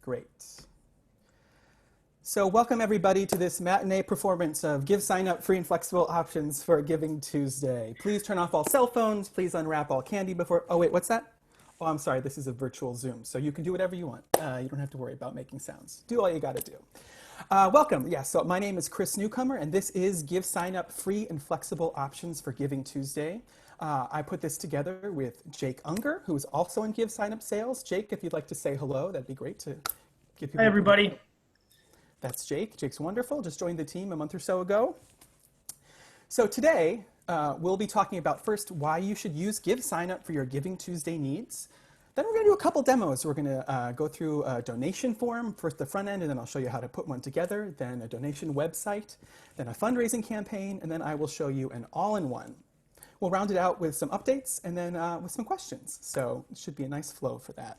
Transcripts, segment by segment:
Great. So welcome everybody to this matinee performance of GiveSignup free and flexible options for Giving Tuesday. Please turn off all cell phones. Please unwrap all candy before, oh wait, what's that? Oh, I'm sorry, this is a virtual Zoom, so you can do whatever you want. You don't have to worry about making sounds. Do all you gotta do. Welcome, so my name is Chris Newcomer, and this is GiveSignup free and flexible options for Giving Tuesday. I put this together with Jake Unger, who is also in GiveSignup sales. Jake, if you'd like to say hello, that'd be great to give people. Hi, everybody. That's Jake. Jake's wonderful. Just joined the team a month or so ago. So today, we'll be talking about first why you should use GiveSignup for your Giving Tuesday needs. Then we're going to do a couple demos. We're going to go through a donation form, first the front end, and then I'll show you how to put one together, then a donation website, then a fundraising campaign, and then I will show you an all-in-one. We'll round it out with some updates and then with some questions. So it should be a nice flow for that.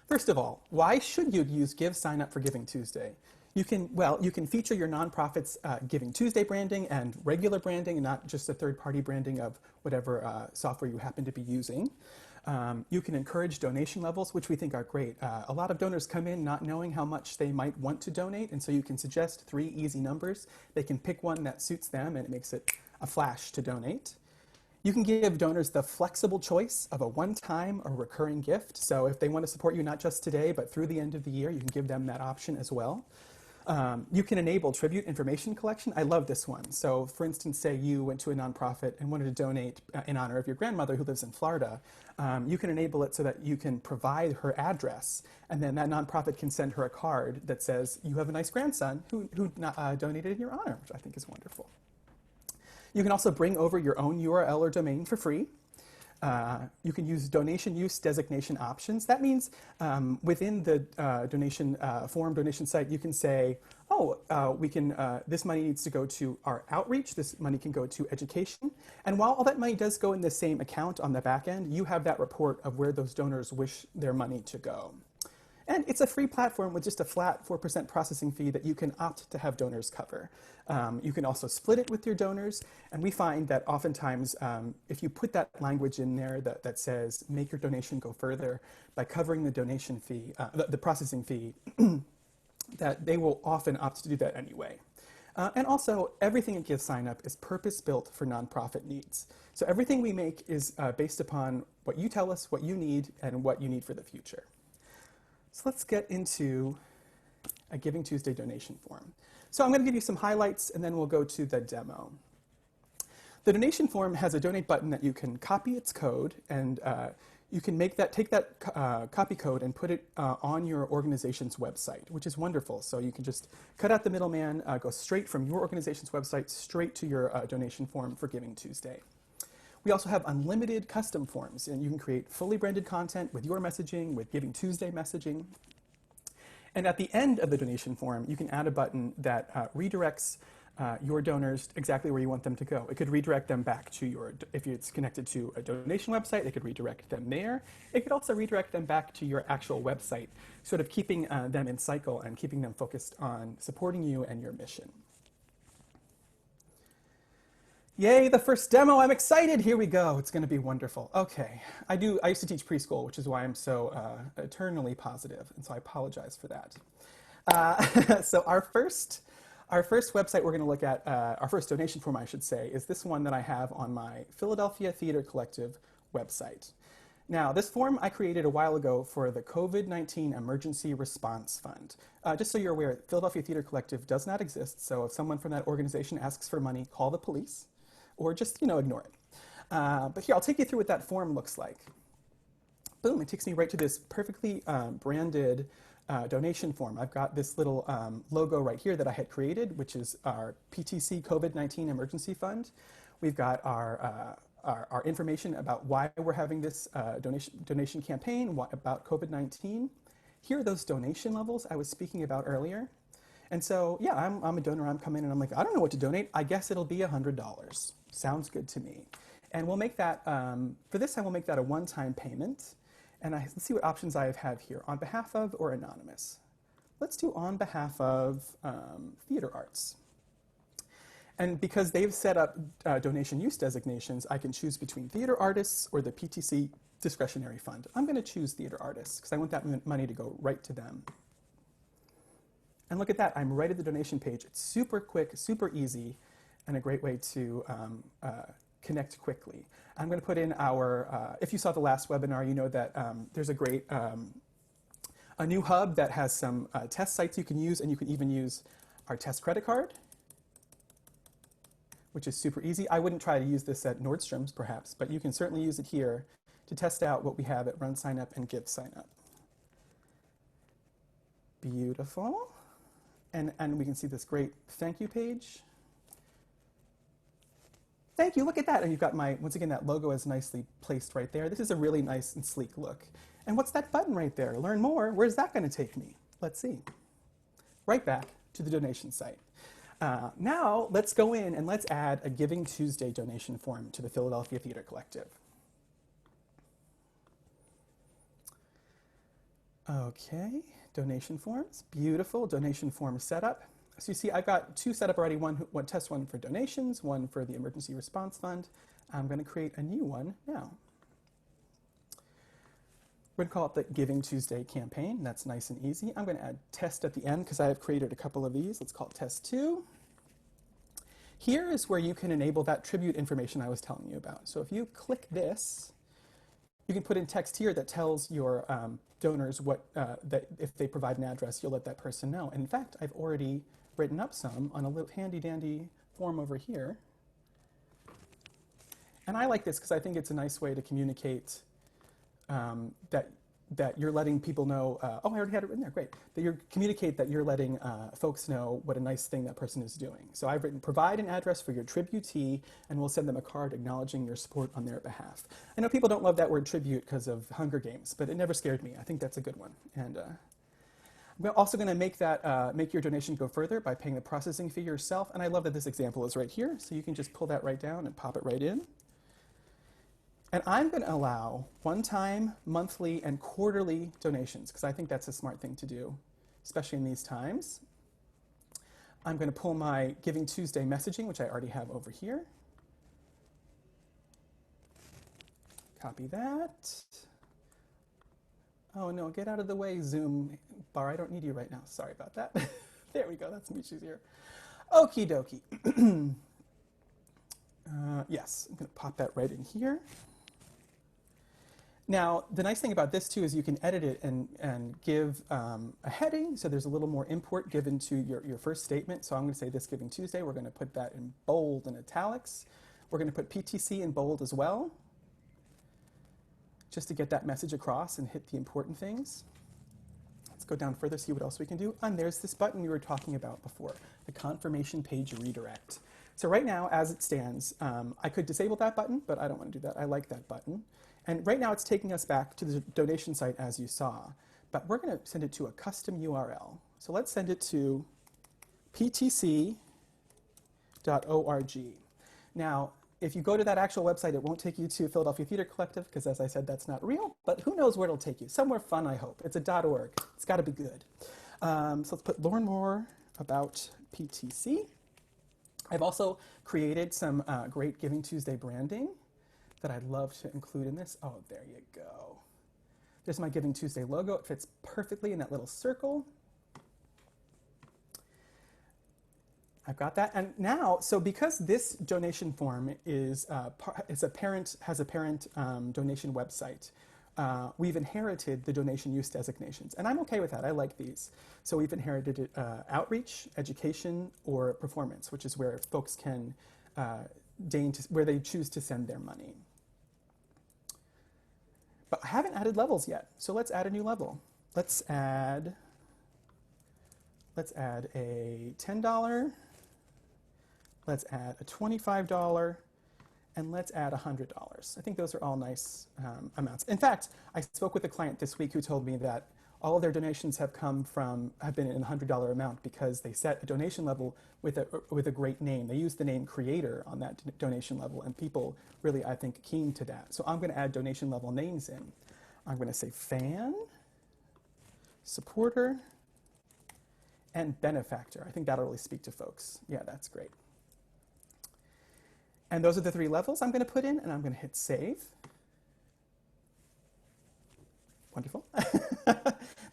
First of all, why should you use GiveSignup for Giving Tuesday? You can feature your nonprofit's Giving Tuesday branding and regular branding, and not just a third-party branding of whatever software you happen to be using. You can encourage donation levels, which we think are great. A lot of donors come in not knowing how much they might want to donate, and so you can suggest 3 easy numbers. They can pick one that suits them, and it makes it a flash to donate. You can give donors the flexible choice of a one-time or recurring gift. So if they want to support you not just today, but through the end of the year, you can give them that option as well. You can enable tribute information collection. I love this one. So for instance, say you went to a nonprofit and wanted to donate in honor of your grandmother who lives in Florida. You can enable it so that you can provide her address, and then that nonprofit can send her a card that says, you have a nice grandson who donated in your honor, which I think is wonderful. You can also bring over your own URL or domain for free. You can use donation use designation options. That means within the donation site, you can say, this money needs to go to our outreach, this money can go to education. And while all that money does go in the same account on the back end, you have that report of where those donors wish their money to go. And it's a free platform with just a flat 4% processing fee that you can opt to have donors cover. You can also split it with your donors, and we find that oftentimes if you put that language in there that says make your donation go further by covering the donation fee, the processing fee, that they will often opt to do that anyway. And also, everything at GiveSignup is purpose-built for nonprofit needs. So everything we make is based upon what you tell us, what you need, and what you need for the future. So let's get into a Giving Tuesday donation form. So I'm going to give you some highlights, and then we'll go to the demo. The donation form has a donate button that you can copy its code, and you can take that copy code and put it on your organization's website, which is wonderful. So you can just cut out the middleman, go straight from your organization's website straight to your donation form for Giving Tuesday. We also have unlimited custom forms, and you can create fully branded content with your messaging, with Giving Tuesday messaging. And at the end of the donation form, you can add a button that redirects your donors exactly where you want them to go. It could redirect them back to if it's connected to a donation website, it could redirect them there. It could also redirect them back to your actual website, sort of keeping them in cycle and keeping them focused on supporting you and your mission. Yay, the first demo, I'm excited, here we go, it's gonna be wonderful. Okay, I used to teach preschool, which is why I'm so eternally positive, and so I apologize for that. So our first website we're gonna look at, our first donation form I should say, is this one that I have on my Philadelphia Theater Collective website. Now, this form I created a while ago for the COVID-19 Emergency Response Fund. Just so you're aware, Philadelphia Theater Collective does not exist, so if someone from that organization asks for money, call the police. Or just, ignore it. But here, I'll take you through what that form looks like. Boom, it takes me right to this perfectly branded donation form. I've got this little logo right here that I had created, which is our PTC COVID-19 Emergency Fund. We've got our information about why we're having this donation campaign, about COVID-19. Here are those donation levels I was speaking about earlier. And so, yeah, I'm a donor, I'm coming in and I'm like, I don't know what to donate. I guess it'll be $100. Sounds good to me. And we'll make that, for this time, we'll make that a one-time payment. And let's see what options I have here, on behalf of or anonymous. Let's do on behalf of Theater Arts. And because they've set up donation use designations, I can choose between theater artists or the PTC discretionary fund. I'm going to choose theater artists because I want that money to go right to them. And look at that, I'm right at the donation page. It's super quick, super easy, and a great way to connect quickly. I'm going to put in our, if you saw the last webinar, you know that there's a great, a new hub that has some test sites you can use, and you can even use our test credit card, which is super easy. I wouldn't try to use this at Nordstrom's perhaps, but you can certainly use it here to test out what we have at RunSignup and GiveSignup. Beautiful. And we can see this great thank you page. Thank you, look at that. And you've got my, once again, that logo is nicely placed right there. This is a really nice and sleek look. And what's that button right there? Learn more. Where's that going to take me? Let's see. Right back to the donation site. Now, let's go in and let's add a Giving Tuesday donation form to the Philadelphia Theater Collective. Okay, donation forms. Beautiful, donation form setup. So you see, I've got two set up already, one test one for donations, one for the Emergency Response Fund. I'm going to create a new one now. We're going to call it the Giving Tuesday campaign. That's nice and easy. I'm going to add test at the end because I have created a couple of these. Let's call it test 2. Here is where you can enable that tribute information I was telling you about. So if you click this, you can put in text here that tells your donors what, that if they provide an address, you'll let that person know. And in fact, I've already written up some on a little handy-dandy form over here. And I like this because I think it's a nice way to communicate that you're letting people know, oh, I already had it written there, great. That you communicate that you're letting folks know what a nice thing that person is doing. So I've written, provide an address for your tributee, and we'll send them a card acknowledging your support on their behalf. I know people don't love that word tribute because of Hunger Games, but it never scared me. I think that's a good one. And I'm also going to make that make your donation go further by paying the processing fee yourself. And I love that this example is right here, so you can just pull that right down and pop it right in. And I'm going to allow one-time, monthly, and quarterly donations because I think that's a smart thing to do, especially in these times. I'm going to pull my Giving Tuesday messaging, which I already have over here. Copy that. Oh no, get out of the way, Zoom bar. I don't need you right now. Sorry about that. There we go. That's much easier. Okie dokie. Yes, I'm going to pop that right in here. Now, the nice thing about this, too, is you can edit it and give a heading, so there's a little more import given to your first statement. So I'm going to say this Giving Tuesday. We're going to put that in bold and italics. We're going to put PTC in bold as well, just to get that message across and hit the important things. Let's go down further, see what else we can do. And there's this button we were talking about before, the confirmation page redirect. So right now, as it stands, I could disable that button, but I don't want to do that. I like that button. And right now, it's taking us back to the donation site, as you saw. But we're going to send it to a custom URL. So let's send it to ptc.org. Now, if you go to that actual website, it won't take you to Philadelphia Theater Collective, because as I said, that's not real. But who knows where it'll take you? Somewhere fun, I hope. It's a .org. It's got to be good. So let's put learn more about PTC. I've also created some great Giving Tuesday branding that I'd love to include in this. Oh, there you go. There's my Giving Tuesday logo. It fits perfectly in that little circle. I've got that. And now, so because this donation form is has a parent donation website, we've inherited the donation use designations. And I'm okay with that. I like these. So we've inherited outreach, education, or performance, which is where folks can where they choose to send their money. But I haven't added levels yet. So let's add a new level. Let's add a $10. Let's add a $25. And let's add $100. I think those are all nice amounts. In fact, I spoke with a client this week who told me that all of their donations have been in a $100 amount because they set a donation level with a great name. They used the name creator on that donation level, and people really, I think, keen to that. So I'm going to add donation level names in. I'm going to say fan, supporter, and benefactor. I think that'll really speak to folks. Yeah, that's great. And those are the 3 levels I'm going to put in, and I'm going to hit save. Wonderful.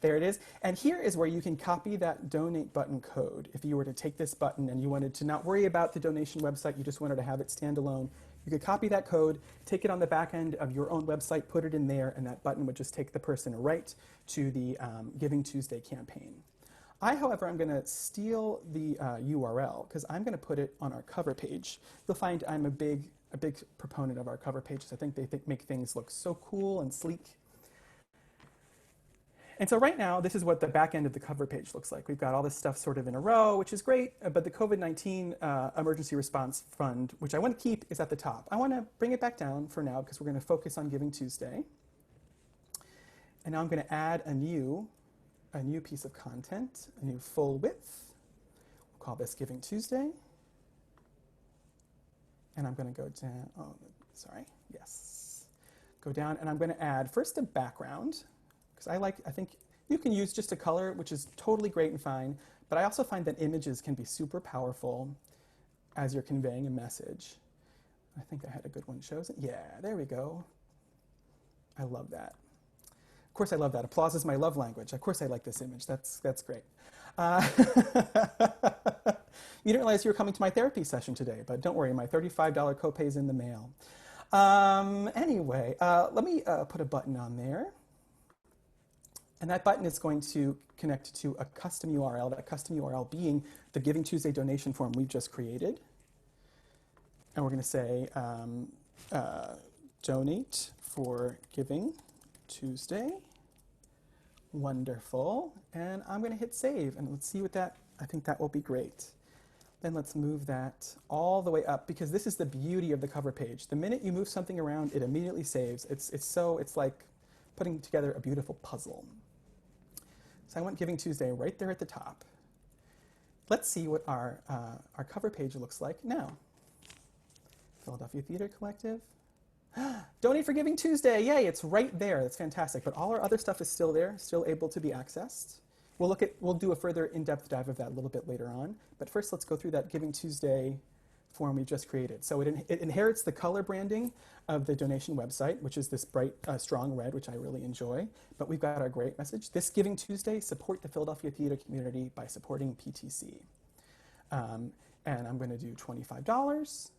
There it is. And here is where you can copy that donate button code. If you were to take this button and you wanted to not worry about the donation website, you just wanted to have it stand alone, you could copy that code, take it on the back end of your own website, put it in there, and that button would just take the person right to the Giving Tuesday campaign. I, however, am going to steal the URL because I'm going to put it on our cover page. You'll find I'm a big proponent of our cover pages. I think they make things look so cool and sleek. And so right now, this is what the back end of the cover page looks like. We've got all this stuff sort of in a row, which is great, but the COVID-19 Emergency Response Fund, which I want to keep, is at the top. I want to bring it back down for now because we're going to focus on Giving Tuesday. And now I'm going to add a new piece of content, a new full width. We'll call this Giving Tuesday. And I'm going to go down, Go down, and I'm going to add first a background. I think you can use just a color, which is totally great and fine, but I also find that images can be super powerful as you're conveying a message. I think I had a good one chosen. Yeah, there we go. I love that. Of course I love that. Applause is my love language. Of course I like this image. That's great. You didn't realize you were coming to my therapy session today, but don't worry, my $35 copay is in the mail. Anyway, let me put a button on there. And that button is going to connect to a custom URL, that custom URL being the Giving Tuesday donation form we've just created. And we're going to say, donate for Giving Tuesday. Wonderful. And I'm going to hit save. And let's see what I think that will be great. Then let's move that all the way up, because this is the beauty of the cover page. The minute you move something around, it immediately saves. It's like putting together a beautiful puzzle. So I want Giving Tuesday right there at the top. Let's see what our cover page looks like now. Philadelphia Theater Collective. Donate for Giving Tuesday. Yay, it's right there. That's fantastic. But all our other stuff is still there, still able to be accessed. We'll do a further in-depth dive of that a little bit later on. But first, let's go through that Giving Tuesday form we just created. So it inherits the color branding of the donation website, which is this bright, strong red, which I really enjoy. But we've got our great message. This Giving Tuesday, support the Philadelphia theater community by supporting PTC. And I'm going to do $25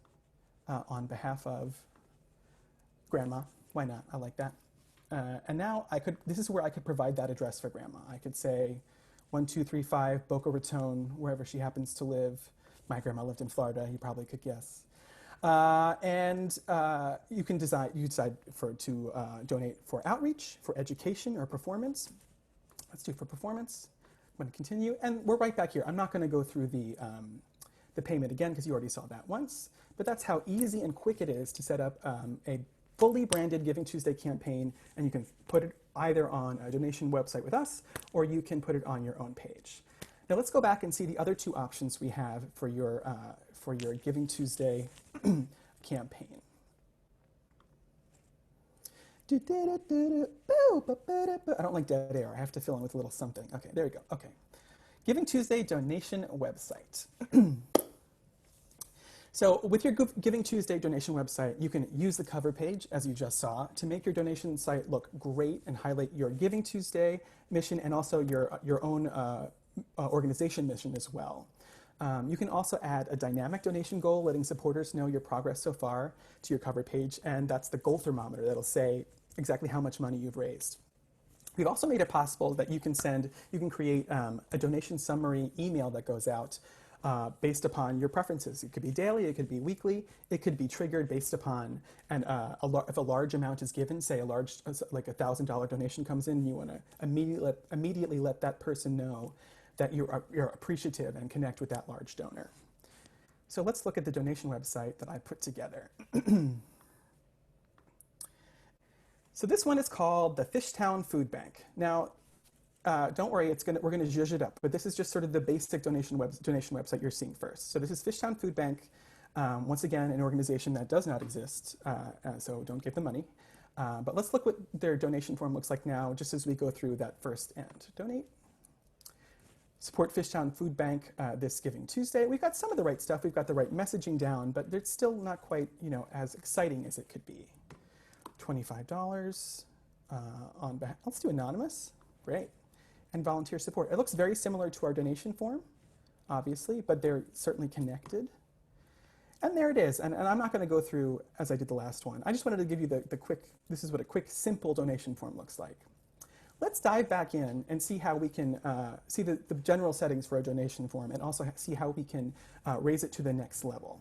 on behalf of Grandma. Why not? I like that. And now this is where I could provide that address for Grandma. I could say 1235 Boca Raton, wherever she happens to live. My grandma lived in Florida, you probably could guess. You can decide to donate for outreach, for education, or performance. Let's do for performance. I'm going to continue, and we're right back here. I'm not going to go through the payment again because you already saw that once, but that's how easy and quick it is to set up a fully branded Giving Tuesday campaign, and you can put it either on a donation website with us, or you can put it on your own page. Now let's go back and see the other two options we have for your Giving Tuesday campaign. I don't like dead air. I have to fill in with a little something. Okay, there we go. Okay. Giving Tuesday donation website. So with your Giving Tuesday donation website, you can use the cover page, as you just saw, to make your donation site look great and highlight your Giving Tuesday mission and also your own organization mission as well. You can also add a dynamic donation goal, letting supporters know your progress so far to your cover page, and that's the goal thermometer that'll say exactly how much money you've raised. We've also made it possible that you can create a donation summary email that goes out based upon your preferences. It could be daily, it could be weekly, it could be triggered based upon, and if a large amount is given, say like a $1,000 donation comes in, you want to immediately let that person know that you're appreciative and connect with that large donor. So let's look at the donation website that I put together. So this one is called the Fishtown Food Bank. Now, don't worry, we're going to zhuzh it up, but this is just sort of the basic donation website you're seeing first. So this is Fishtown Food Bank, once again, an organization that does not exist, so don't give them money. But let's look what their donation form looks like now, just as we go through that first end. Donate. Support Fishtown Food Bank this Giving Tuesday. We've got some of the right stuff. We've got the right messaging down, but it's still not quite, as exciting as it could be. $25 let's do anonymous, great, and volunteer support. It looks very similar to our donation form, obviously, but they're certainly connected. And there it is, and I'm not going to go through as I did the last one. I just wanted to give you the quick, this is what a quick, simple donation form looks like. Let's dive back in and see how we can see the general settings for a donation form and also see how we can raise it to the next level.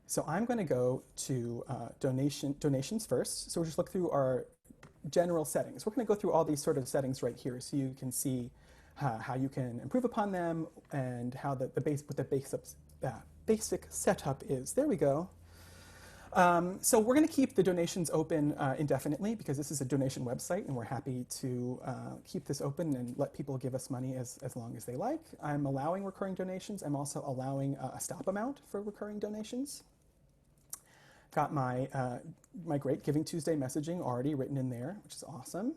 So I'm going to go to donations first. So we'll just look through our general settings. We're going to go through all these sort of settings right here so you can see how you can improve upon them and how what the basic setup is. There we go. So we're going to keep the donations open indefinitely because this is a donation website and we're happy to keep this open and let people give us money as long as they like. I'm allowing recurring donations. I'm also allowing a stop amount for recurring donations. Got my great Giving Tuesday messaging already written in there, which is awesome.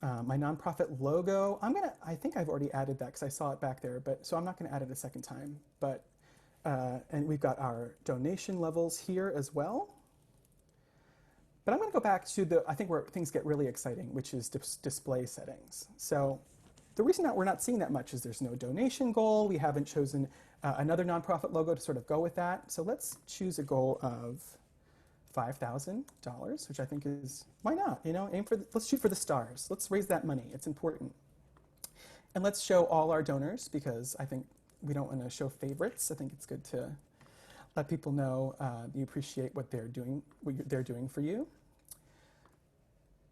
My nonprofit logo, I think I've already added that because I saw it back there, so I'm not going to add it a second time. But and we've got our donation levels here as well. But I'm going to go back to I think where things get really exciting, which is display settings. So the reason that we're not seeing that much is there's no donation goal. We haven't chosen another nonprofit logo to sort of go with that. So let's choose a goal of $5,000, which I think is, why not? You know, let's shoot for the stars. Let's raise that money. It's important. And let's show all our donors because I think we don't want to show favorites. I think it's good to let people know you appreciate what they're doing for you.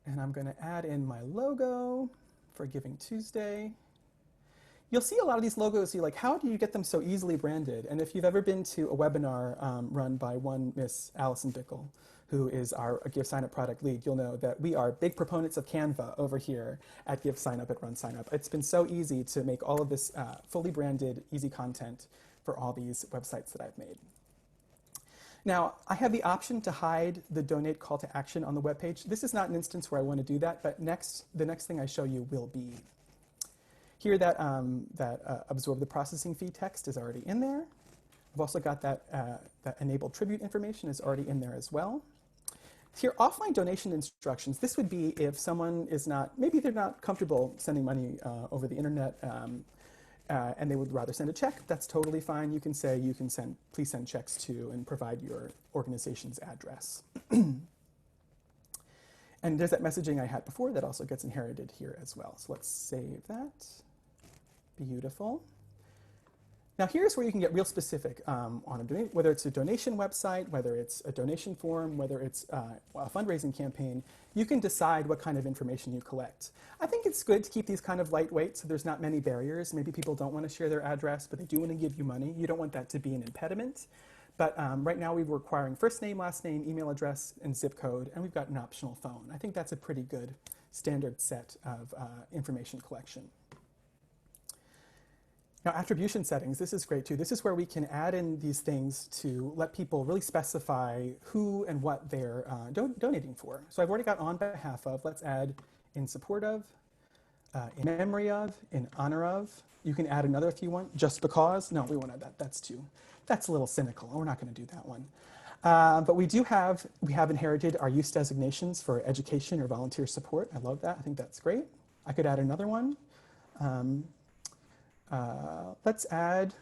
And I'm going to add in my logo for Giving Tuesday. You'll see a lot of these logos, you're like, how do you get them so easily branded? And if you've ever been to a webinar run by one Miss Allison Bickel, who is our GiveSignup product lead, you'll know that we are big proponents of Canva over here at GiveSignup at RunSignup. It's been so easy to make all of this fully branded, easy content for all these websites that I've made. Now, I have the option to hide the donate call to action on the web page. This is not an instance where I want to do that, but the next thing I show you will be. Here that absorb the processing fee text is already in there. I've also got that enabled tribute information is already in there as well. Here, offline donation instructions. This would be if someone is maybe they're not comfortable sending money over the internet and they would rather send a check. That's totally fine. You can say please send checks to and provide your organization's address. And there's that messaging I had before that also gets inherited here as well. So let's save that. Beautiful. Now here's where you can get real specific on whether it's a donation website, whether it's a donation form, whether it's a fundraising campaign. You can decide what kind of information you collect. I think it's good to keep these kind of lightweight so there's not many barriers. Maybe people don't want to share their address, but they do want to give you money. You don't want that to be an impediment. But right now we're requiring first name, last name, email address, and zip code, and we've got an optional phone. I think that's a pretty good standard set of information collection. Now, attribution settings, this is great too. This is where we can add in these things to let people really specify who and what they're donating for. So I've already got on behalf of. Let's add in support of, in memory of, in honor of. You can add another if you want, just because. No, we won't add that. That's a little cynical. We're not going to do that one. But we have inherited our use designations for education or volunteer support. I love that. I think that's great. I could add another one. Let's add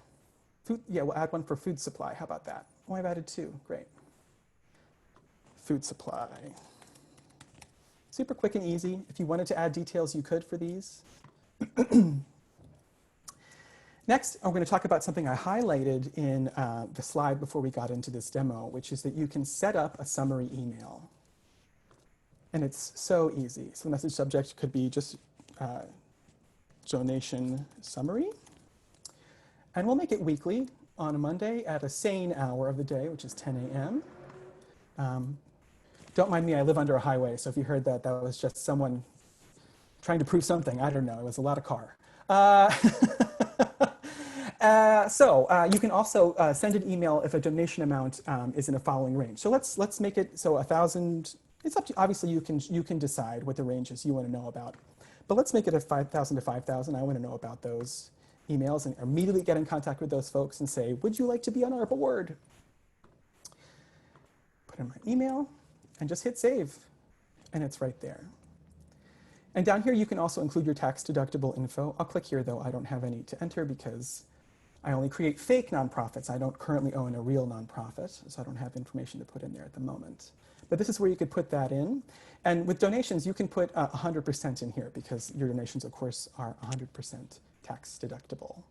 food. Yeah, we'll add one for food supply. How about that? Oh, I've added two. Great. Food supply. Super quick and easy. If you wanted to add details, you could for these. Next, I'm going to talk about something I highlighted in the slide before we got into this demo, which is that you can set up a summary email. And it's so easy. So the message subject could be just donation summary. And we'll make it weekly on a Monday at a sane hour of the day, which is 10 a.m. Don't mind me, I live under a highway, so if you heard that, that was just someone trying to prove something. I don't know, it was a lot of car. You can also send an email if a donation amount is in a following range. So let's make it so 1,000. It's up to obviously you can decide what the ranges you want to know about, but let's make it a 5,000 to 5,000. I want to know about those emails and immediately get in contact with those folks and say, would you like to be on our board? put in my email, and just hit save. And it's right there. And down here, you can also include your tax-deductible info. I'll click here, though. I don't have any to enter because I only create fake nonprofits. I don't currently own a real nonprofit, so I don't have information to put in there at the moment. But this is where you could put that in. And with donations, you can put 100% in here because your donations, of course, are 100% tax deductible,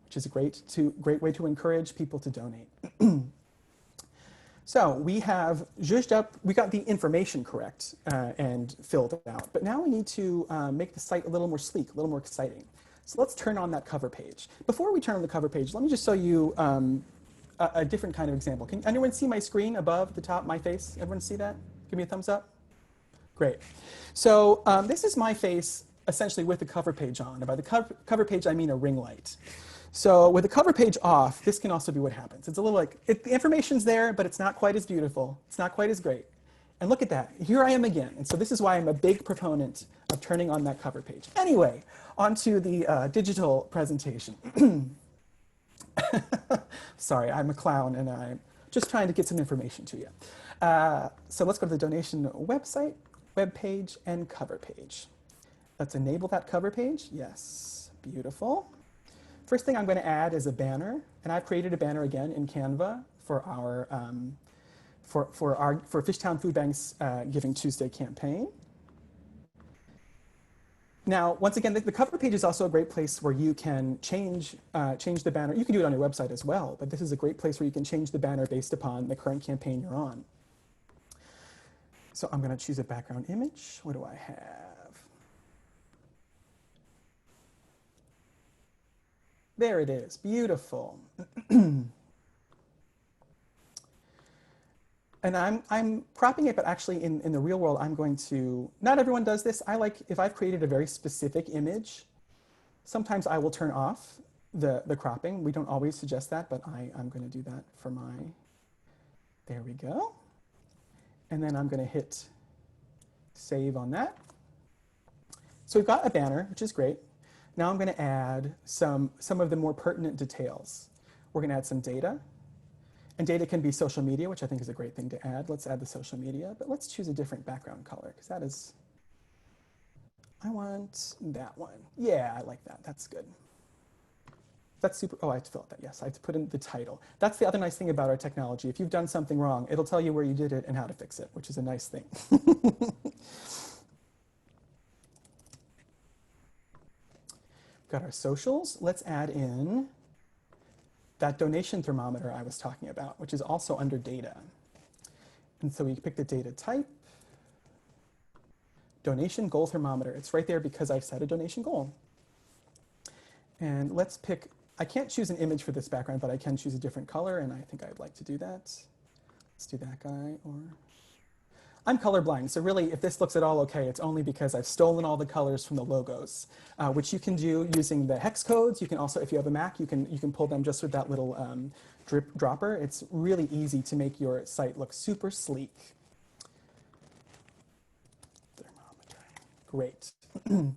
which is a great way to encourage people to donate. So we have zhuzhed up, we got the information correct and filled it out. But now we need to make the site a little more sleek, a little more exciting. So let's turn on that cover page. Before we turn on the cover page, let me just show you a different kind of example. Can anyone see my screen above the top, my face? Everyone see that? Give me a thumbs up. Great. So this is my face essentially with the cover page on. And by the cover page, I mean a ring light. So with the cover page off, this can also be what happens. It's a little like, the information's there, but it's not quite as beautiful. It's not quite as great. And look at that. Here I am again. And so this is why I'm a big proponent of turning on that cover page. Anyway, onto the digital presentation. Sorry, I'm a clown, and I'm just trying to get some information to you. So let's go to the donation website, web page, and cover page. Let's enable that cover page. Yes, beautiful. First thing I'm going to add is a banner, and I've created a banner again in Canva for our for Fishtown Food Bank's Giving Tuesday campaign. Now, once again, the cover page is also a great place where you can change the banner. You can do it on your website as well, but this is a great place where you can change the banner based upon the current campaign you're on. So I'm going to choose a background image. What do I have? There it is. Beautiful. And I'm cropping it, but actually in the real world, I'm going to, not everyone does this. I like, if I've created a very specific image, sometimes I will turn off the cropping. We don't always suggest that, but I'm going to do that for my, there we go. And then I'm going to hit save on that. So we've got a banner, which is great. Now I'm going to add some of the more pertinent details. We're going to add some data. And data can be social media, which I think is a great thing to add. Let's add the social media, but let's choose a different background color, because that is, I want that one. Yeah, I like that. That's good. That's super, oh, I have to fill out that, yes. I have to put in the title. That's the other nice thing about our technology. If you've done something wrong, it'll tell you where you did it and how to fix it, which is a nice thing. Got our socials. Let's add in that donation thermometer I was talking about, which is also under data. And so we pick the data type, donation goal thermometer. It's right there because I've set a donation goal. And let's pick, I can't choose an image for this background, but I can choose a different color, and I think I'd like to do that. Let's do that guy, or I'm colorblind, so really, if this looks at all okay, it's only because I've stolen all the colors from the logos, which you can do using the hex codes. You can also, if you have a Mac, you can pull them just with that little dropper. It's really easy to make your site look super sleek. Thermometer, great. Do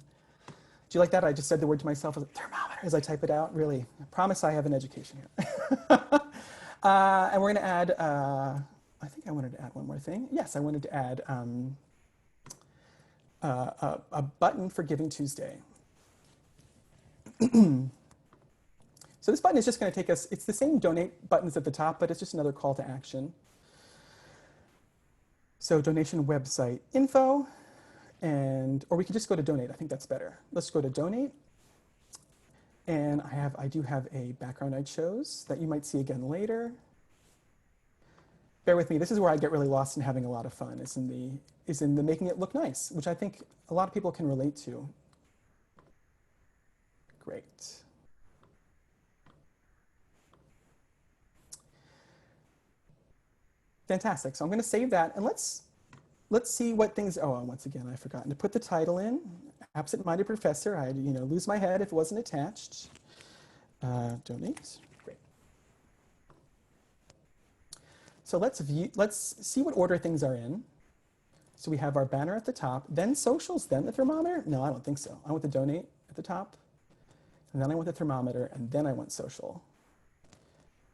you like that? I just said the word to myself as a thermometer as I type it out. Really, I promise I have an education here. And we're going to add. I think I wanted to add one more thing. Yes, I wanted to add a button for Giving Tuesday. So this button is just going to take us, it's the same donate buttons at the top, but it's just another call to action. So donation website info, or we can just go to donate. I think that's better. Let's go to donate. And I do have a background I chose that you might see again later. Bear with me, this is where I get really lost in having a lot of fun, is in the making it look nice, which I think a lot of people can relate to. Great. Fantastic, so I'm gonna save that, and let's see what things, oh, once again, I've forgotten to put the title in. Absent-minded professor, I'd lose my head if it wasn't attached. Donate. So let's see what order things are in. So we have our banner at the top, then socials, then the thermometer? No, I don't think so. I want the donate at the top, and then I want the thermometer, and then I want social.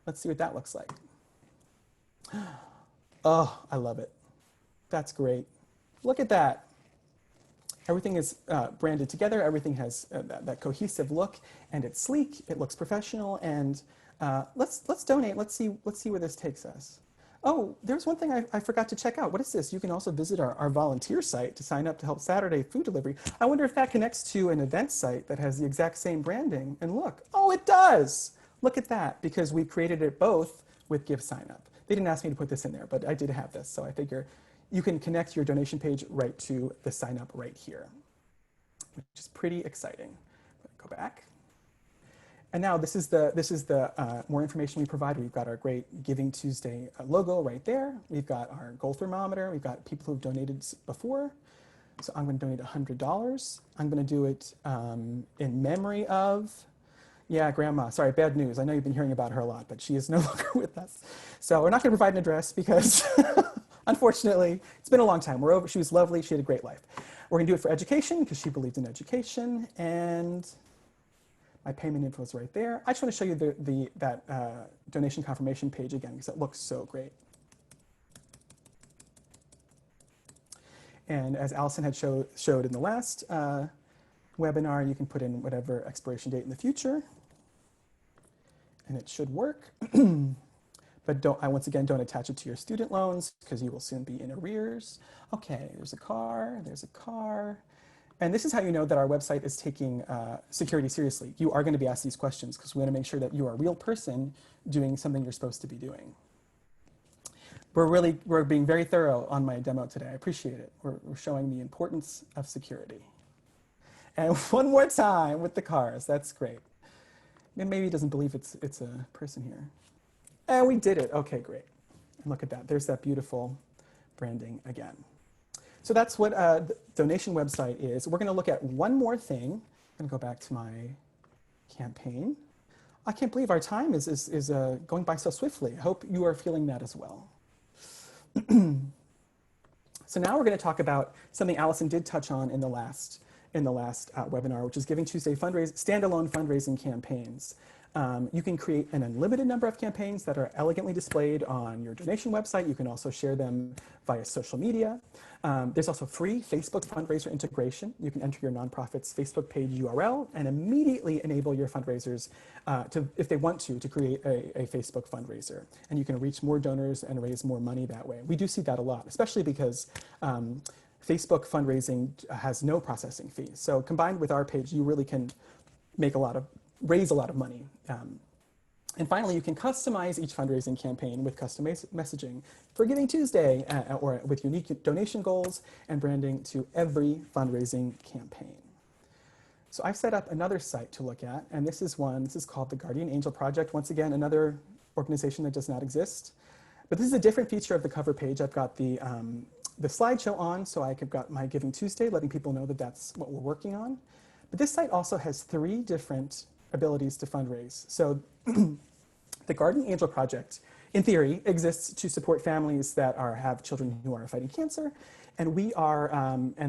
Let's see what that looks like. Oh, I love it. That's great. Look at that. Everything is branded together. Everything has that cohesive look, and it's sleek. It looks professional. And let's donate. Let's see where this takes us. Oh, there's one thing I forgot to check out. What is this? You can also visit our volunteer site to sign up to help Saturday food delivery. I wonder if that connects to an event site that has the exact same branding. And look, oh, it does. Look at that, because we created it both with GiveSignup. They didn't ask me to put this in there, but I did have this, so I figure you can connect your donation page right to the sign up right here, which is pretty exciting. Go back. And now this is the more information we provide. We've got our great Giving Tuesday logo right there. We've got our goal thermometer. We've got people who've donated before. So I'm going to donate $100. I'm going to do it in memory of, yeah, Grandma. Sorry, bad news. I know you've been hearing about her a lot, but she is no longer with us. So we're not going to provide an address because, unfortunately, it's been a long time. We're over. She was lovely. She had a great life. We're going to do it for education because she believed in education. And my payment info is right there. I just want to show you that donation confirmation page again because it looks so great. And as Allison had showed in the last webinar, you can put in whatever expiration date in the future. And it should work. But once again, don't attach it to your student loans because you will soon be in arrears. Okay, there's a car, there's a car. And this is how you know that our website is taking security seriously. You are going to be asked these questions because we want to make sure that you are a real person doing something you're supposed to be doing. We're being very thorough on my demo today. I appreciate it. We're showing the importance of security. And one more time with the cars. That's great. And maybe he doesn't believe it's a person here. And we did it. Okay, great. And look at that. There's that beautiful branding again. So that's what the donation website is. We're going to look at one more thing. I'm going to go back to my campaign. I can't believe our time is going by so swiftly. I hope you are feeling that as well. So now we're going to talk about something Allison did touch on in the last webinar, which is Giving Tuesday standalone fundraising campaigns. You can create an unlimited number of campaigns that are elegantly displayed on your donation website. You can also share them via social media. There's also free Facebook fundraiser integration. You can enter your nonprofit's Facebook page URL and immediately enable your fundraisers if they want to create a Facebook fundraiser. And you can reach more donors and raise more money that way. We do see that a lot, especially because Facebook fundraising has no processing fee. So combined with our page, you really can raise a lot of money. And finally, you can customize each fundraising campaign with custom messaging for Giving Tuesday or with unique donation goals and branding to every fundraising campaign. So I've set up another site to look at, and this is called the Guardian Angel Project. Once again, another organization that does not exist. But this is a different feature of the cover page. I've got the slideshow on, so I've got my Giving Tuesday, letting people know that that's what we're working on. But this site also has 3 different abilities to fundraise. So the Guardian Angel Project, in theory, exists to support families that have children who are fighting cancer, and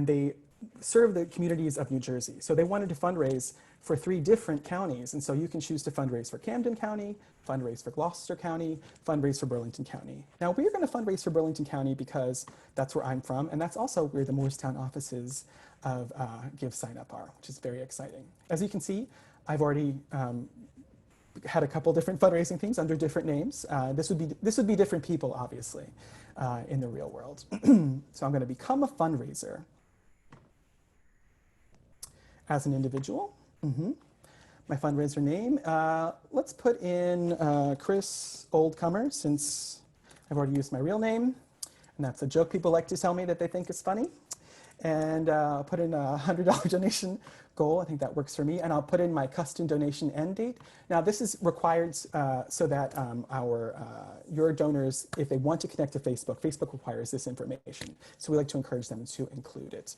they serve the communities of New Jersey. So they wanted to fundraise for 3 different counties, and so you can choose to fundraise for Camden County, fundraise for Gloucester County, fundraise for Burlington County. Now, we're going to fundraise for Burlington County because that's where I'm from, and that's also where the Moorestown offices of GiveSignup are, which is very exciting. As you can see, I've already had a couple different fundraising things under different names. This would be different people, obviously, in the real world. So I'm going to become a fundraiser as an individual. My fundraiser name, let's put in Chris Oldcomer, since I've already used my real name. And that's a joke people like to tell me that they think is funny. And I'll put in a $100 donation goal. I think that works for me. And I'll put in my custom donation end date. Now, this is required so that your donors, if they want to connect to Facebook requires this information. So we like to encourage them to include it.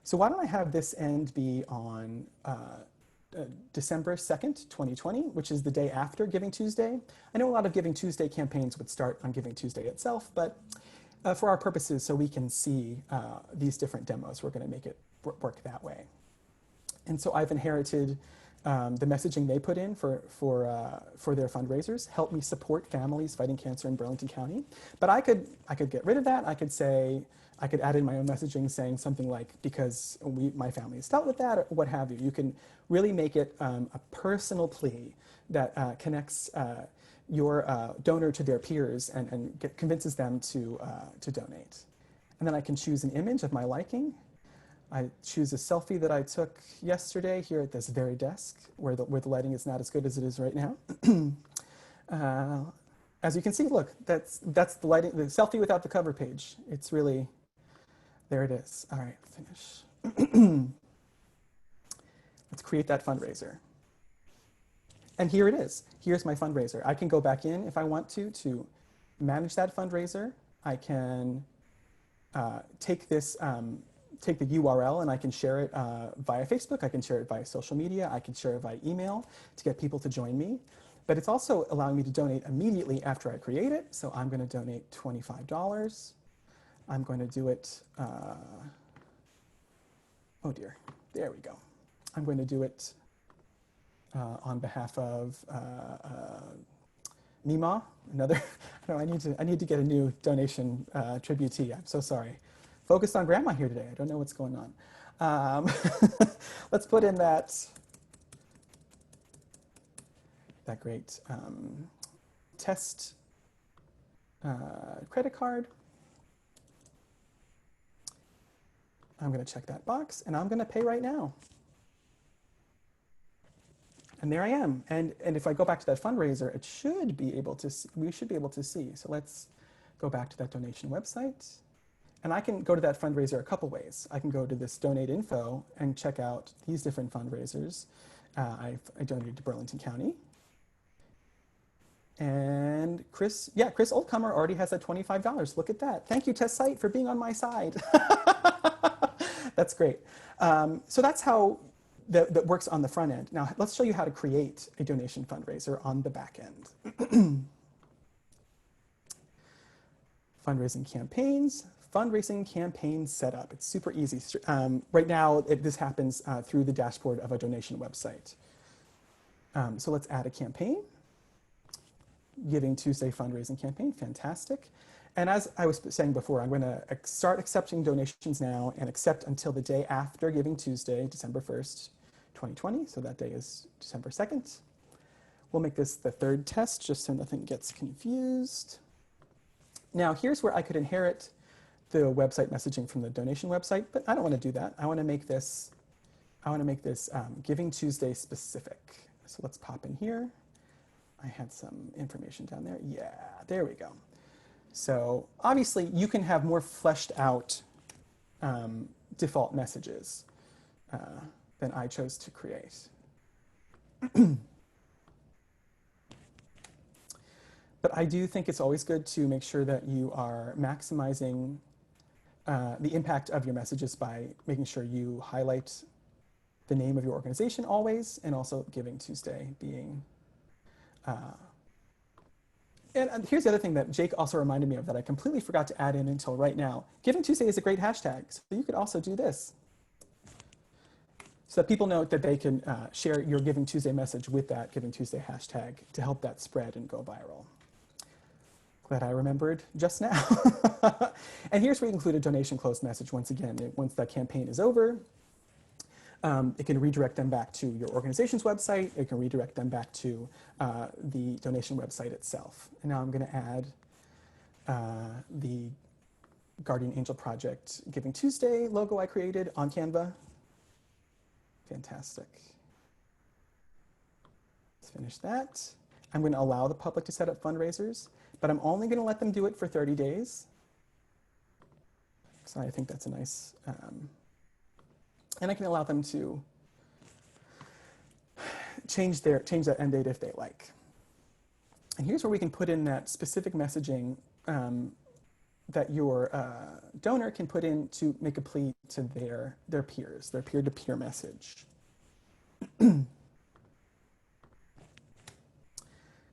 So why don't I have this end be on December 2nd, 2020, which is the day after Giving Tuesday. I know a lot of Giving Tuesday campaigns would start on Giving Tuesday itself, but for our purposes, so we can see these different demos, we're going to make it work that way. And so I've inherited the messaging they put in for their fundraisers help me support families fighting cancer in Burlington County. But I could get rid of that. I could say, I could add in my own messaging saying something like, because my family has dealt with that, or what have you. You can really make it a personal plea that connects your donor to their peers and convinces them to donate. And then I can choose an image of my liking. I choose a selfie that I took yesterday here at this very desk, where the lighting is not as good as it is right now. As you can see, look, that's the lighting, the selfie without the cover page. It's really, there it is. All right, finish. Let's create that fundraiser. And here it is. Here's my fundraiser. I can go back in if I want to manage that fundraiser. I can take the URL and I can share it via Facebook. I can share it via social media. I can share it via email to get people to join me. But it's also allowing me to donate immediately after I create it. So I'm going to donate $25. I'm going to do it, oh dear, there we go. I'm going to do it on behalf of Mima, another, I need to get a new donation tributee. I'm so sorry. Focused on grandma here today. I don't know what's going on. Let's put in that great test credit card. I'm going to check that box, and I'm going to pay right now. And there I am. And if I go back to that fundraiser, it should be able to see, we should be able to see. So let's go back to that donation website. And I can go to that fundraiser a couple ways. I can go to this donate info and check out these different fundraisers. I donated to Burlington County. And Chris Oldcomer already has that $25. Look at that. Thank you, Test Site, for being on my side. That's great. So that's how that works on the front end. Now, let's show you how to create a donation fundraiser on the back end. Fundraising campaigns, fundraising campaign setup. It's super easy. Right now, this happens through the dashboard of a donation website. So let's add a campaign. Giving Tuesday fundraising campaign, fantastic. And as I was saying before, I'm going to start accepting donations now and accept until the day after Giving Tuesday, December 1st, 2020. So that day is December 2nd. We'll make this the third test just so nothing gets confused. Now here's where I could inherit the website messaging from the donation website, but I don't want to do that. I want to make this Giving Tuesday specific. So let's pop in here. I had some information down there. Yeah, there we go. So obviously you can have more fleshed out default messages than I chose to create. But I do think it's always good to make sure that you are maximizing the impact of your messages by making sure you highlight the name of your organization always, and also Giving Tuesday being and here's the other thing that Jake also reminded me of that I completely forgot to add in until right now. Giving Tuesday is a great hashtag, so you could also do this. So that people know that they can share your Giving Tuesday message with that Giving Tuesday hashtag to help that spread and go viral. Glad I remembered just now. And here's where you include a donation close message once again. Once that campaign is over, it can redirect them back to your organization's website. It can redirect them back to the donation website itself. And now I'm going to add the Guardian Angel Project Giving Tuesday logo I created on Canva. Fantastic. Let's finish that. I'm going to allow the public to set up fundraisers, but I'm only going to let them do it for 30 days. So I think that's a nice... and I can allow them to change that end date if they like. And here's where we can put in that specific messaging that your donor can put in to make a plea to their peers, their peer-to-peer message.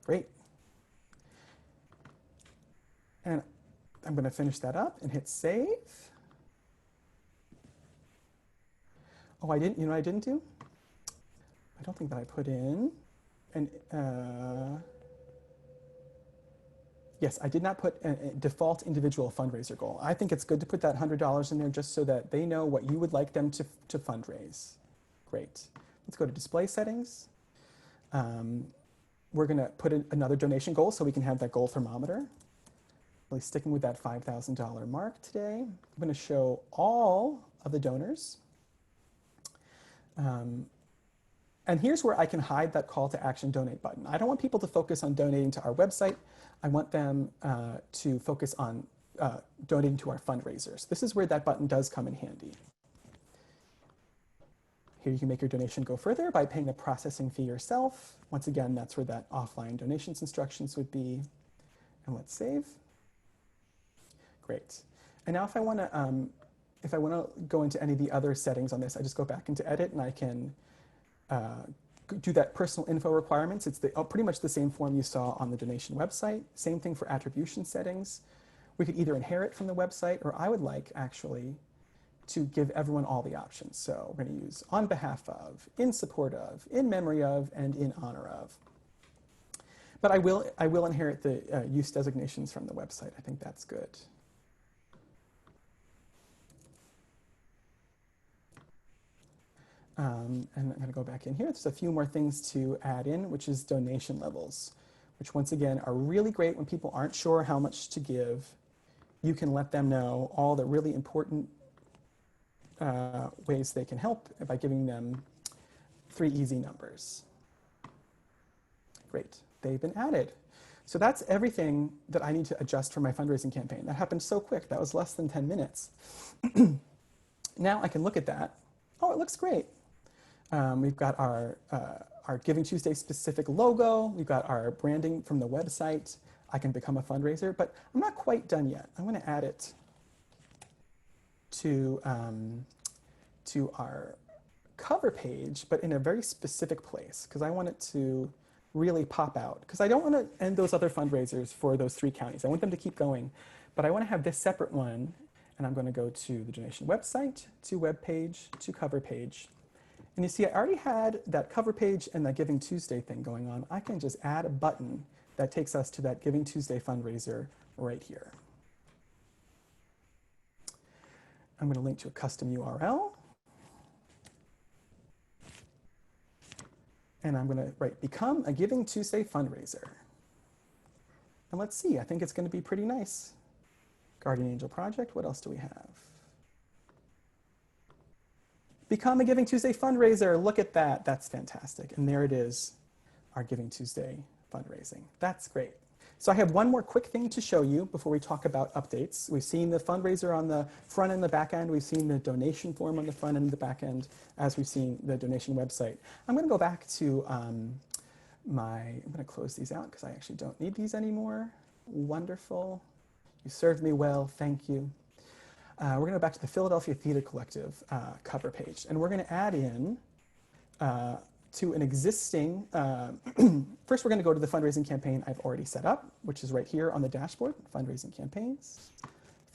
Great. And I'm going to finish that up and hit save. Oh, I didn't, you know what I didn't do? I don't think that I put in an, yes, I did not put a default individual fundraiser goal. I think it's good to put that $100 in there just so that they know what you would like them to fundraise. Great. Let's go to display settings. We're going to put in another donation goal so we can have that goal thermometer. Really sticking with that $5,000 mark today. I'm going to show all of the donors. And here's where I can hide that call to action donate button. I don't want people to focus on donating to our website. I want them to focus on donating to our fundraisers. This is where that button does come in handy. Here you can make your donation go further by paying a processing fee yourself. Once again, that's where that offline donations instructions would be. And let's save. Great. And now if I want to go into any of the other settings on this, I just go back into edit and I can do that personal info requirements. It's pretty much the same form you saw on the donation website. Same thing for attribution settings. We could either inherit from the website, or I would like actually to give everyone all the options. So we're going to use on behalf of, in support of, in memory of, and in honor of. But I will inherit the use designations from the website. I think that's good. And I'm going to go back in here. There's a few more things to add in, which is donation levels, which once again are really great when people aren't sure how much to give. You can let them know all the really important ways they can help by giving them 3 easy numbers. Great, they've been added. So that's everything that I need to adjust for my fundraising campaign. That happened so quick. That was less than 10 minutes. Now I can look at that. Oh, it looks great. We've got our Giving Tuesday specific logo. We've got our branding from the website. I can become a fundraiser, but I'm not quite done yet. I'm going to add it to our cover page, but in a very specific place, because I want it to really pop out. Because I don't want to end those other fundraisers for those 3 counties. I want them to keep going, but I want to have this separate one. And I'm going to go to the donation website, to web page, to cover page. And you see, I already had that cover page and that Giving Tuesday thing going on. I can just add a button that takes us to that Giving Tuesday fundraiser right here. I'm going to link to a custom URL. And I'm going to write, become a Giving Tuesday fundraiser. And let's see, I think it's going to be pretty nice. Guardian Angel Project, what else do we have? Become a Giving Tuesday fundraiser, look at that, that's fantastic. And there it is, our Giving Tuesday fundraising. That's great. So I have one more quick thing to show you before we talk about updates. We've seen the fundraiser on the front and the back end. We've seen the donation form on the front and the back end, as we've seen the donation website. I'm going to go back to I'm going to close these out because I actually don't need these anymore. Wonderful. You served me well, thank you. We're going to go back to the Philadelphia Theater Collective cover page, and we're going to add in to an existing, first we're going to go to the fundraising campaign I've already set up, which is right here on the dashboard, fundraising campaigns,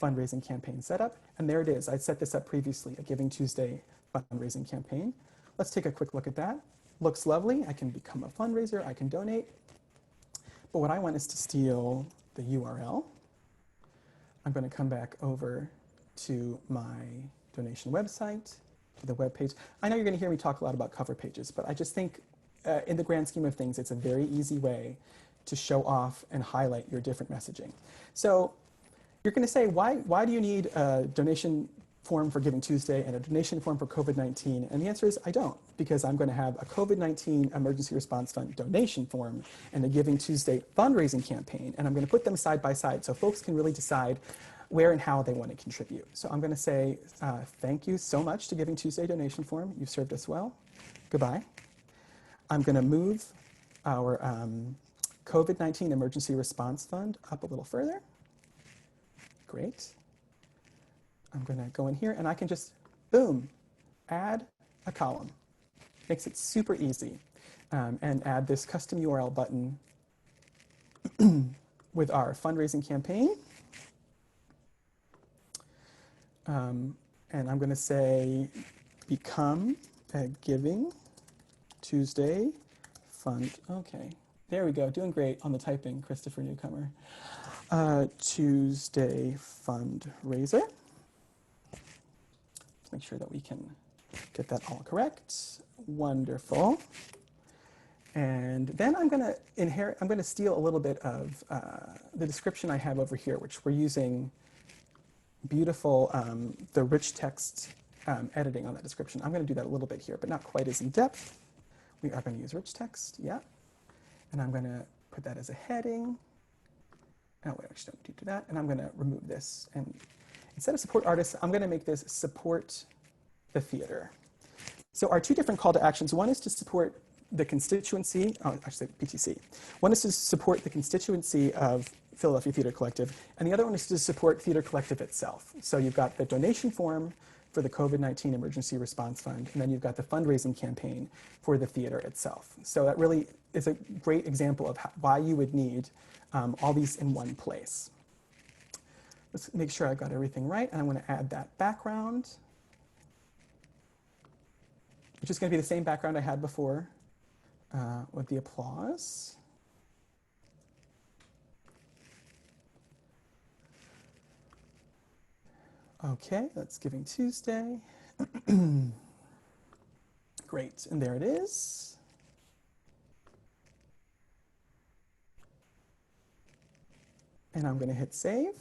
fundraising campaign setup, and there it is. I'd set this up previously, a Giving Tuesday fundraising campaign. Let's take a quick look at that. Looks lovely. I can become a fundraiser, I can donate, but what I want is to steal the URL. I'm going to come back over to my donation website, to the web page. I know you're going to hear me talk a lot about cover pages, but I just think in the grand scheme of things, it's a very easy way to show off and highlight your different messaging. So you're going to say, why do you need a donation form for Giving Tuesday and a donation form for COVID-19? And the answer is, I don't, because I'm going to have a COVID-19 Emergency Response Fund donation form and a Giving Tuesday fundraising campaign, and I'm going to put them side by side so folks can really decide where and how they want to contribute. So I'm going to say thank you so much to Giving Tuesday donation form. You've served us well. Goodbye. I'm going to move our COVID-19 Emergency Response Fund up a little further. Great. I'm going to go in here and I can just, boom, add a column. Makes it super easy. And add this custom URL button with our fundraising campaign. And I'm going to say, become a Giving Tuesday fund. Okay, there we go. Doing great on the typing, Christopher Newcomer. Tuesday fundraiser. Let's make sure that we can get that all correct. Wonderful. And then I'm going to steal a little bit of the description I have over here, which we're using beautiful, the rich text editing on that description. I'm going to do that a little bit here, but not quite as in depth. We are going to use rich text, yeah. And I'm going to put that as a heading. Oh, wait, actually don't do that. And I'm going to remove this. And instead of support artists, I'm going to make this support the theater. So our two different call to actions, one is to support the constituency, actually PTC. One is to support the constituency of Philadelphia Theater Collective, and the other one is to support Theater Collective itself. So you've got the donation form for the COVID-19 Emergency Response Fund, and then you've got the fundraising campaign for the theater itself. So that really is a great example of why you would need all these in one place. Let's make sure I've got everything right, and I'm going to add that background, which is going to be the same background I had before with the applause. Okay, that's Giving Tuesday. Great, and there it is. And I'm going to hit save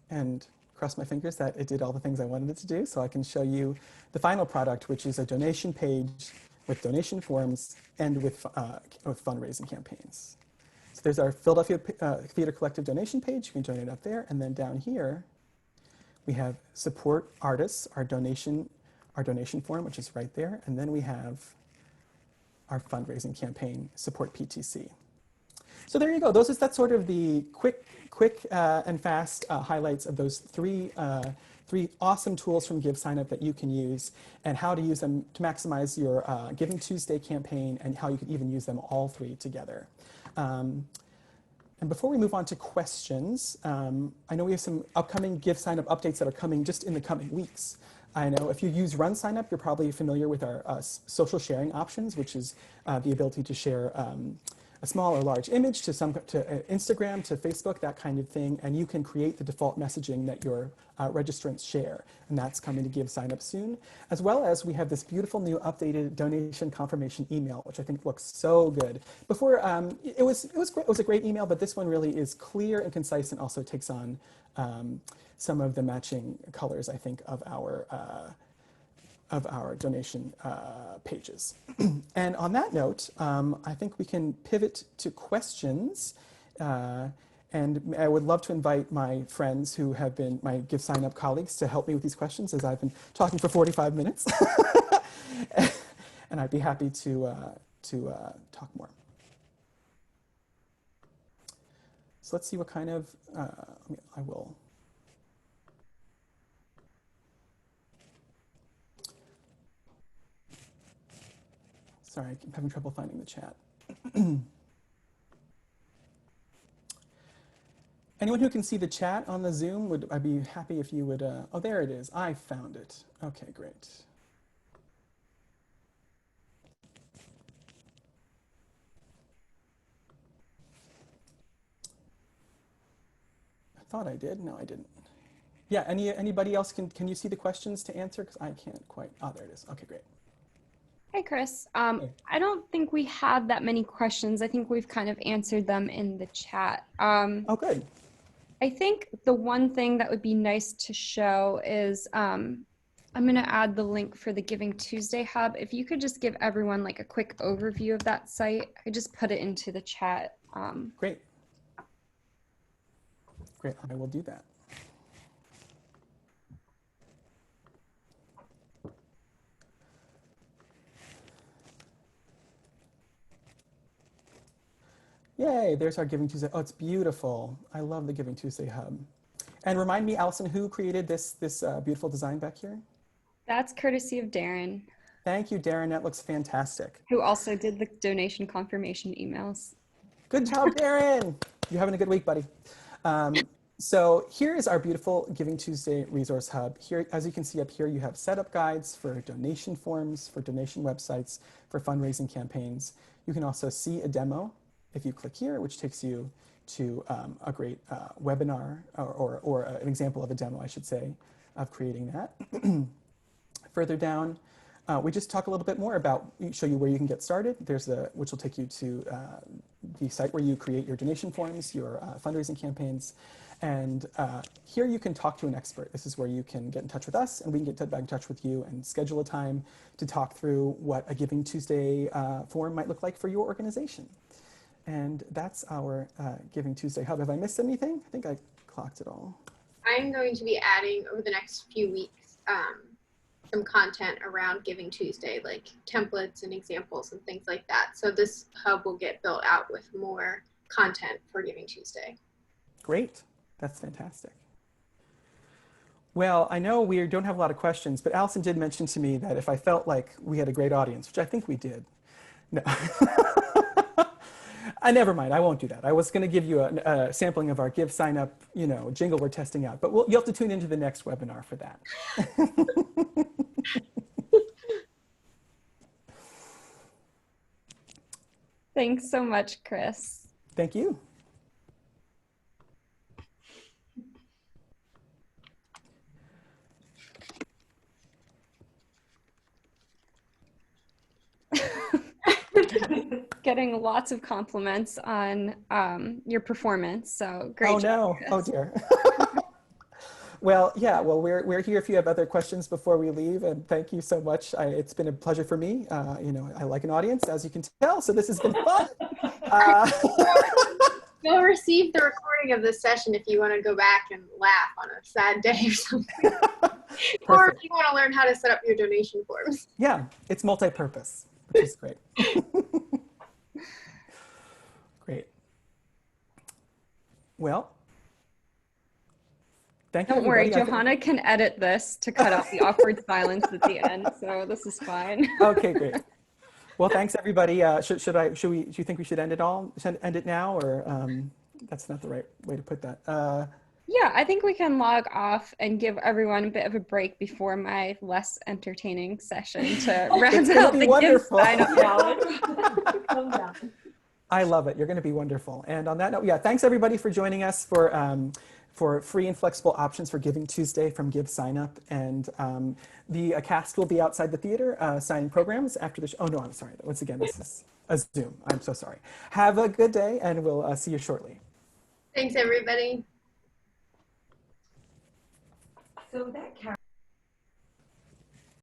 and cross my fingers that it did all the things I wanted it to do, so I can show you the final product, which is a donation page with donation forms and with fundraising campaigns. So there's our Philadelphia Theater Collective donation page. You can join it up there. And then down here, we have support artists, our donation form, which is right there. And then we have our fundraising campaign, support PTC. So there you go. That's sort of the quick and fast highlights of those three awesome tools from GiveSignup that you can use, and how to use them to maximize your Giving Tuesday campaign, and how you could even use them all three together. And before we move on to questions, I know we have some upcoming GiveSignup updates that are coming just in the coming weeks. I know if you use RunSignup, you're probably familiar with our social sharing options, which is the ability to share a small or large image to Instagram, to Facebook, that kind of thing, and you can create the default messaging that your registrants share, and that's coming to GiveSignup soon. As well as we have this beautiful new updated donation confirmation email, which I think looks so good. Before, it was a great email, but this one really is clear and concise, and also takes on some of the matching colors, I think, of our donation pages. And on that note, I think we can pivot to questions. And I would love to invite my friends who have been my GiveSignup colleagues to help me with these questions, as I've been talking for 45 minutes. And I'd be happy to talk more. So let's see what kind of, I will. Sorry, I'm having trouble finding the chat. Anyone who can see the chat on the Zoom, I'd be happy if you would, oh, there it is. I found it. Okay, great. I thought I did. No, I didn't. Yeah, anybody else, can you see the questions to answer? Because I can't quite. Oh, there it is. Okay, great. Hey, Chris. I don't think we have that many questions. I think we've kind of answered them in the chat. Oh, good. I think the one thing that would be nice to show is I'm going to add the link for the Giving Tuesday Hub. If you could just give everyone like a quick overview of that site. I just put it into the chat. Great. Great, I will do that. Yay, there's our Giving Tuesday. Oh, it's beautiful. I love the Giving Tuesday Hub. And remind me, Allison, who created this beautiful design back here? That's courtesy of Darren. Thank you, Darren. That looks fantastic. Who also did the donation confirmation emails. Good job, Darren. You're having a good week, buddy. So here is our beautiful Giving Tuesday resource hub. Here, as you can see up here, you have setup guides for donation forms, for donation websites, for fundraising campaigns. You can also see a demo if you click here, which takes you to a great webinar or an example of a demo, I should say, of creating that. Further down, we just talk a little bit more about, show you where you can get started. There's which will take you to the site where you create your donation forms, your fundraising campaigns. And here you can talk to an expert. This is where you can get in touch with us, and we can get back in touch with you and schedule a time to talk through what a Giving Tuesday form might look like for your organization. And that's our Giving Tuesday hub. Have I missed anything? I think I clocked it all. I'm going to be adding over the next few weeks some content around Giving Tuesday, like templates and examples and things like that. So this hub will get built out with more content for Giving Tuesday. Great. That's fantastic. Well, I know we don't have a lot of questions, but Allison did mention to me that if I felt like we had a great audience, which I think we did. No. Never mind, I won't do that. I was going to give you a sampling of our GiveSignup, jingle we're testing out, but you'll have to tune into the next webinar for that. Thanks so much, Chris. Thank you. Getting lots of compliments on your performance, so great. Oh no! Oh dear. Well, yeah. Well, we're here if you have other questions before we leave, and thank you so much. It's been a pleasure for me. I like an audience, as you can tell, so this has been fun. You'll receive the recording of this session if you want to go back and laugh on a sad day or something. Or if you want to learn how to set up your donation forms. Yeah, it's multi-purpose, which is great. Great. Well, thank you. Don't worry, Johanna can edit this to cut out the awkward silence at the end, so this is fine. Okay, great. Well, thanks everybody. Do you think we should end it now, or that's not the right way to put that? Yeah, I think we can log off and give everyone a bit of a break before my less entertaining session to round out the GiveSignup knowledge. I love it. You're going to be wonderful. And on that note, yeah, thanks everybody for joining us for free and flexible options for Giving Tuesday from GiveSignup. And the cast will be outside the theater signing programs after the show. Oh no, I'm sorry. Once again, this is a Zoom. I'm so sorry. Have a good day, and we'll see you shortly. Thanks, everybody. So that